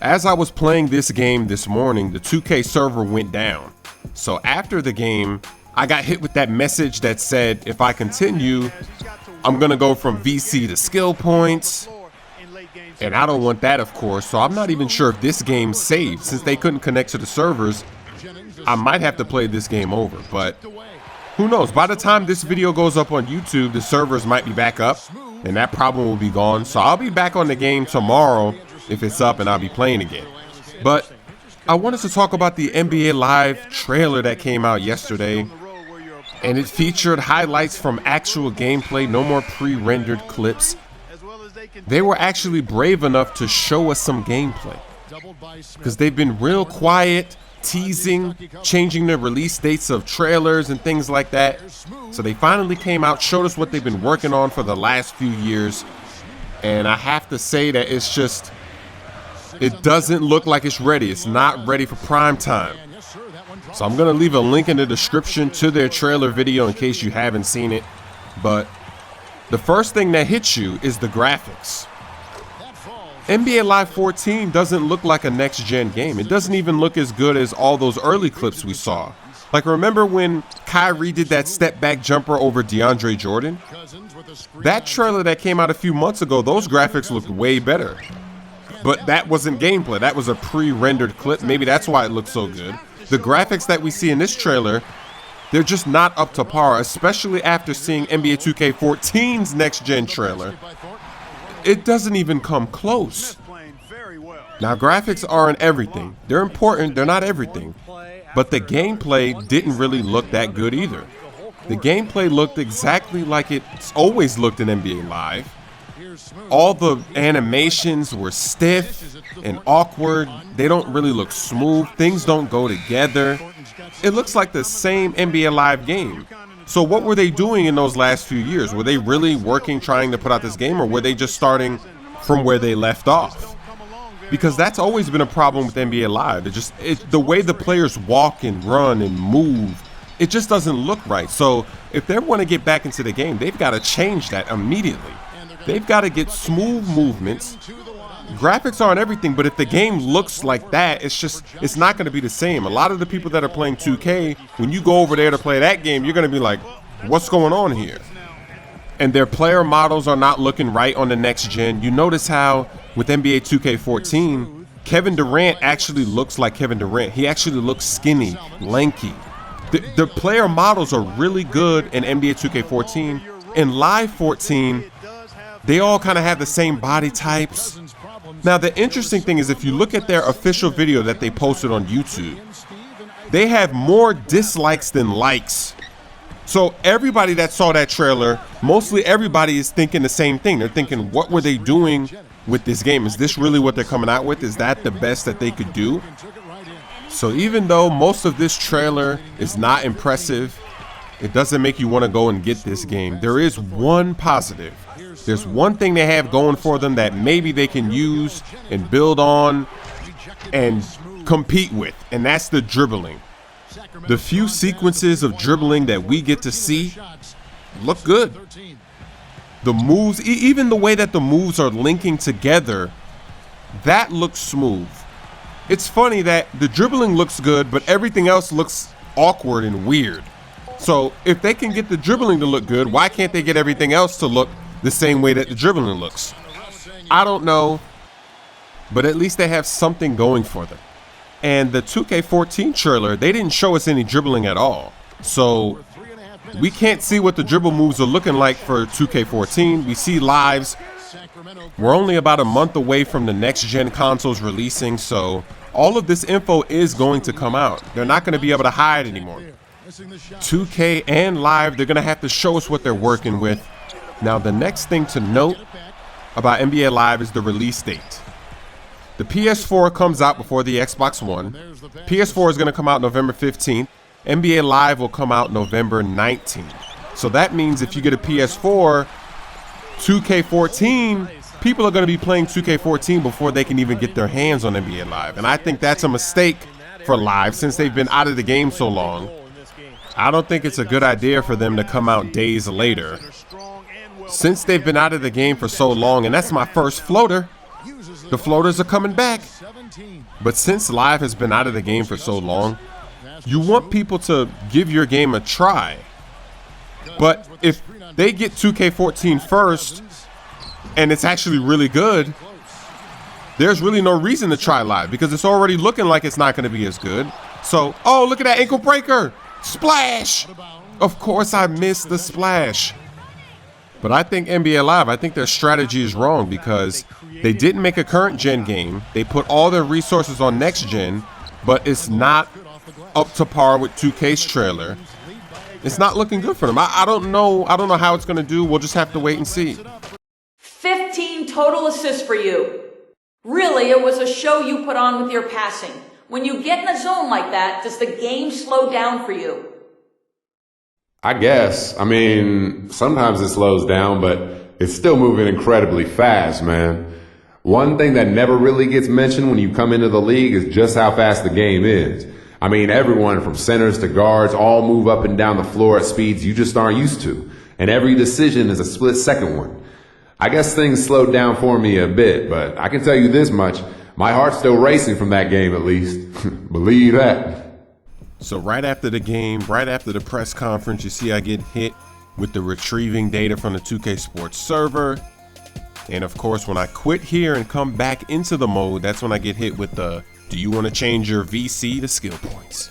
As I was playing this game this morning, the 2K server went down. So after the game, I got hit with that message that said if I continue, I'm gonna go from VC to skill points. And I don't want that, of course, so I'm not even sure if this game saved. Since they couldn't connect to the servers, I might have to play this game over, but who knows? By the time this video goes up on YouTube, the servers might be back up, and that problem will be gone. So I'll be back on the game tomorrow if it's up, and I'll be playing again. But I wanted to talk about the NBA Live trailer that came out yesterday, and it featured highlights from actual gameplay, no more pre-rendered clips. They were actually brave enough to show us some gameplay, because they've been real quiet, teasing, changing the release dates of trailers and things like that. So they finally came out, showed us what they've been working on for the last few years, and I have to say that it's just, it doesn't look like it's ready. It's not ready for prime time. So I'm gonna leave a link in the description to their trailer video in case you haven't seen it. But the first thing that hits you is the graphics. NBA Live 14 doesn't look like a next-gen game. It doesn't even look as good as all those early clips we saw. Like, remember when Kyrie did that step-back jumper over DeAndre Jordan? That trailer that came out a few months ago, those graphics looked way better. But that wasn't gameplay. That was a pre-rendered clip. Maybe that's why it looked so good. The graphics that we see in this trailer, they're just not up to par, especially after seeing NBA 2K14's next-gen trailer. It doesn't even come close. Now, graphics aren't everything. They're important, they're not everything. But the gameplay didn't really look that good either. The gameplay looked exactly like it's always looked in NBA Live. All the animations were stiff and awkward. They don't really look smooth. Things don't go together. It looks like the same NBA Live game. So what were they doing in those last few years? Were they really working, trying to put out this game, or were they just starting from where they left off? Because that's always been a problem with NBA Live. The way the players walk and run and move, it just doesn't look right. So if they want to get back into the game, they've got to change that immediately. They've got to get smooth movements. Graphics aren't everything, but if the game looks like that, it's not going to be the same. A lot of the people that are playing 2K, when you go over there to play that game, you're going to be like, what's going on here? And their player models are not looking right on the next gen. You notice how with NBA 2K14, Kevin Durant actually looks like Kevin Durant. He actually looks skinny, lanky. The player models are really good in NBA 2K14. In Live 14, they all kind of have the same body types. Now, the interesting thing is if you look at their official video that they posted on YouTube, they have more dislikes than likes. So everybody that saw that trailer, mostly everybody is thinking the same thing. They're thinking, what were they doing with this game? Is this really what they're coming out with? Is that the best that they could do? So even though most of this trailer is not impressive, it doesn't make you want to go and get this game. There is one positive. There's one thing they have going for them that maybe they can use and build on and compete with, and that's the dribbling. The few sequences of dribbling that we get to see look good. The moves, even the way that the moves are linking together, that looks smooth. It's funny that the dribbling looks good, but everything else looks awkward and weird. So if they can get the dribbling to look good, why can't they get everything else to look the same way that the dribbling looks? I don't know, but at least they have something going for them. And the 2K14 trailer, they didn't show us any dribbling at all. So we can't see what the dribble moves are looking like for 2K14. We see lives. We're only about a month away from the next gen consoles releasing, so all of this info is going to come out. They're not going to be able to hide anymore. 2K and Live, they're going to have to show us what they're working with. Now, the next thing to note about NBA Live is the release date. The PS4 comes out before the Xbox One. PS4 is going to come out November 15th. NBA Live will come out November 19th. So that means if you get a PS4, 2K14, people are going to be playing 2K14 before they can even get their hands on NBA Live. And I think that's a mistake for Live since they've been out of the game so long. I don't think it's a good idea for them to come out days later. Since they've been out of the game for so long, and that's my first floater, The floaters are coming back. But since live has been out of the game for so long, you want people to give your game a try. But if they get 2K14 first and it's actually really good, there's really no reason to try live because it's already looking like it's not going to be as good. So, oh, look at that ankle breaker. Splash. Of course I missed the splash. But I think NBA Live, I think their strategy is wrong because they didn't make a current gen game. They put all their resources on next gen, but it's not up to par with 2K's trailer. It's not looking good for them. I don't know how it's going to do. We'll just have to wait and see. 15 total assists for you. Really, it was a show you put on with your passing. When you get in a zone like that, does the game slow down for you? I guess. I mean, sometimes it slows down, but it's still moving incredibly fast, man. One thing that never really gets mentioned when you come into the league is just how fast the game is. I mean, everyone from centers to guards all move up and down the floor at speeds you just aren't used to. And every decision is a split-second one. I guess things slowed down for me a bit, but I can tell you this much. My heart's still racing from that game, at least. Believe that. So right after the game, right after the press conference, you see I get hit with the retrieving data from the 2K Sports server. And of course, when I quit here and come back into the mode, that's when I get hit with the, do you want to change your VC to skill points?